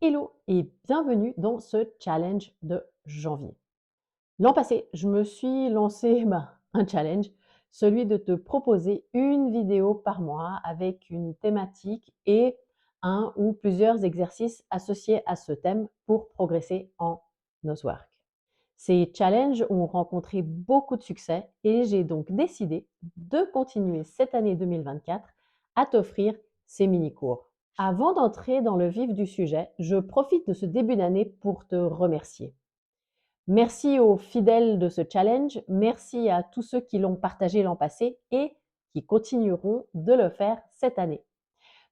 Hello et bienvenue dans ce challenge de janvier. L'an passé, je me suis lancé un challenge, celui de te proposer une vidéo par mois avec une thématique et un ou plusieurs exercices associés à ce thème pour progresser en Nosework. Ces challenges ont rencontré beaucoup de succès et j'ai donc décidé de continuer cette année 2024 à t'offrir ces mini-cours. Avant d'entrer dans le vif du sujet, je profite de ce début d'année pour te remercier. Merci aux fidèles de ce challenge, merci à tous ceux qui l'ont partagé l'an passé et qui continueront de le faire cette année.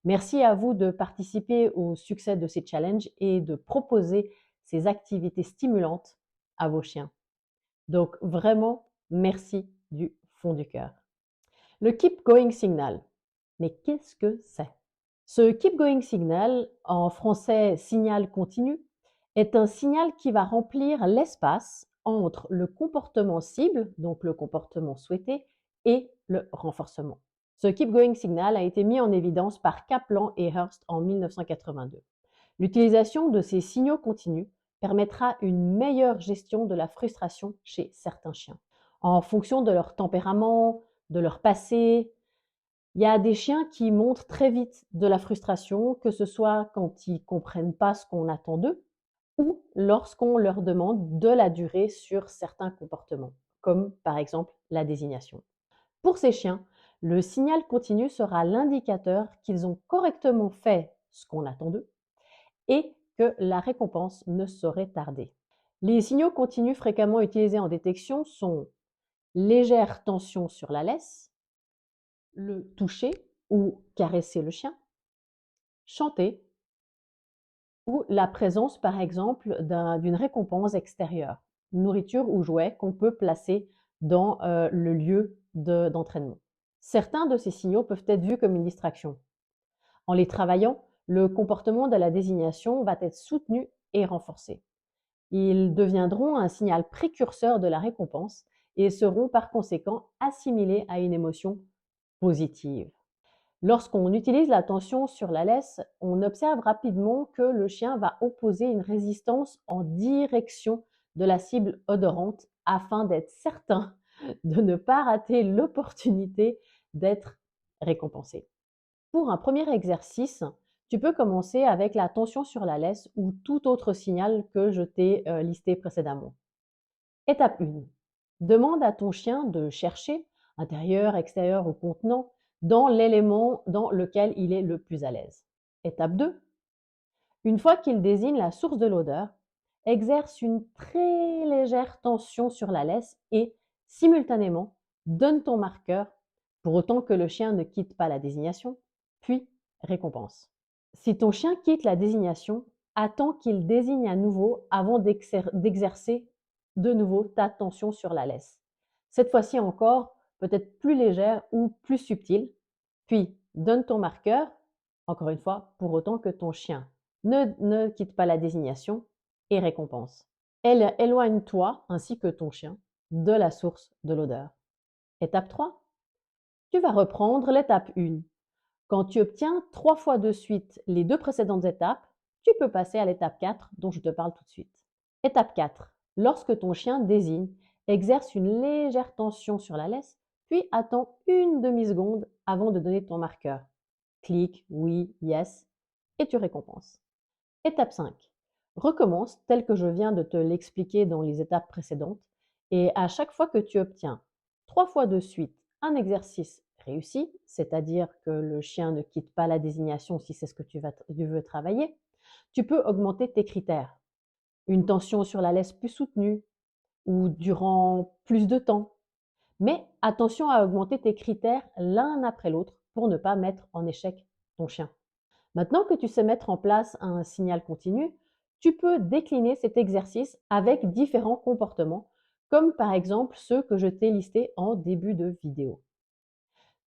Merci à vous de participer au succès de ces challenges et de proposer ces activités stimulantes à vos chiens. Donc vraiment, merci du fond du cœur. Le Keep Going Signal. Mais qu'est-ce que c'est? Ce Keep Going Signal, en français signal continu, est un signal qui va remplir l'espace entre le comportement cible, donc le comportement souhaité, et le renforcement. Ce Keep Going Signal a été mis en évidence par Kaplan et Hurst en 1982. L'utilisation de ces signaux continus permettra une meilleure gestion de la frustration chez certains chiens. En fonction de leur tempérament, de leur passé, il y a des chiens qui montrent très vite de la frustration, que ce soit quand ils comprennent pas ce qu'on attend d'eux ou lorsqu'on leur demande de la durée sur certains comportements, comme par exemple la désignation. Pour ces chiens, le signal continu sera l'indicateur qu'ils ont correctement fait ce qu'on attend d'eux et que la récompense ne saurait tarder. Les signaux continus fréquemment utilisés en détection sont légère tension sur la laisse, le toucher ou caresser le chien, chanter ou la présence par exemple d'une récompense extérieure, nourriture ou jouet qu'on peut placer dans le lieu d'entraînement. Certains de ces signaux peuvent être vus comme une distraction. En les travaillant, le comportement de la désignation va être soutenu et renforcé. Ils deviendront un signal précurseur de la récompense et seront par conséquent assimilés à une émotion positive. Lorsqu'on utilise la tension sur la laisse, on observe rapidement que le chien va opposer une résistance en direction de la cible odorante afin d'être certain de ne pas rater l'opportunité d'être récompensé. Pour un premier exercice, tu peux commencer avec la tension sur la laisse ou tout autre signal que je t'ai listé précédemment. Étape 1. Demande à ton chien de chercher, intérieur, extérieur ou contenant, dans l'élément dans lequel il est le plus à l'aise. Étape 2. Une fois qu'il désigne la source de l'odeur, exerce une très légère tension sur la laisse et, simultanément, donne ton marqueur, pour autant que le chien ne quitte pas la désignation, puis récompense. Si ton chien quitte la désignation, attends qu'il désigne à nouveau avant d'exercer de nouveau ta tension sur la laisse. Cette fois-ci encore, peut-être plus légère ou plus subtile. Puis, donne ton marqueur, encore une fois, pour autant que ton chien ne quitte pas la désignation et récompense. Éloigne-toi, ainsi que ton chien, de la source de l'odeur. Étape 3. Tu vas reprendre l'étape 1. Quand tu obtiens 3 fois de suite les 2 précédentes étapes, tu peux passer à l'étape 4 dont je te parle tout de suite. Étape 4. Lorsque ton chien désigne, exerce une légère tension sur la laisse, puis attends une demi-seconde avant de donner ton marqueur. Clique, oui, yes, et tu récompenses. Étape 5. Recommence tel que je viens de te l'expliquer dans les étapes précédentes et à chaque fois que tu obtiens 3 fois de suite un exercice réussi, c'est-à-dire que le chien ne quitte pas la désignation si c'est ce que tu veux travailler, tu peux augmenter tes critères. Une tension sur la laisse plus soutenue ou durant plus de temps. Mais attention à augmenter tes critères l'un après l'autre pour ne pas mettre en échec ton chien. Maintenant que tu sais mettre en place un signal continu, tu peux décliner cet exercice avec différents comportements, comme par exemple ceux que je t'ai listés en début de vidéo.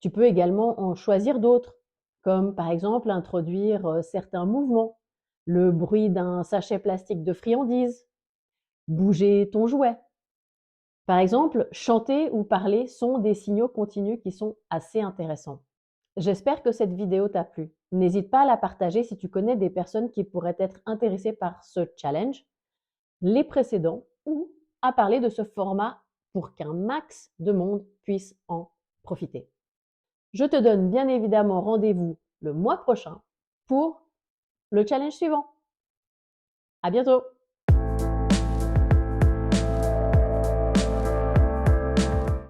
Tu peux également en choisir d'autres, comme par exemple introduire certains mouvements, le bruit d'un sachet plastique de friandises, bouger ton jouet. Par exemple, chanter ou parler sont des signaux continus qui sont assez intéressants. J'espère que cette vidéo t'a plu. N'hésite pas à la partager si tu connais des personnes qui pourraient être intéressées par ce challenge, les précédents, ou à parler de ce format pour qu'un max de monde puisse en profiter. Je te donne bien évidemment rendez-vous le mois prochain pour le challenge suivant. À bientôt!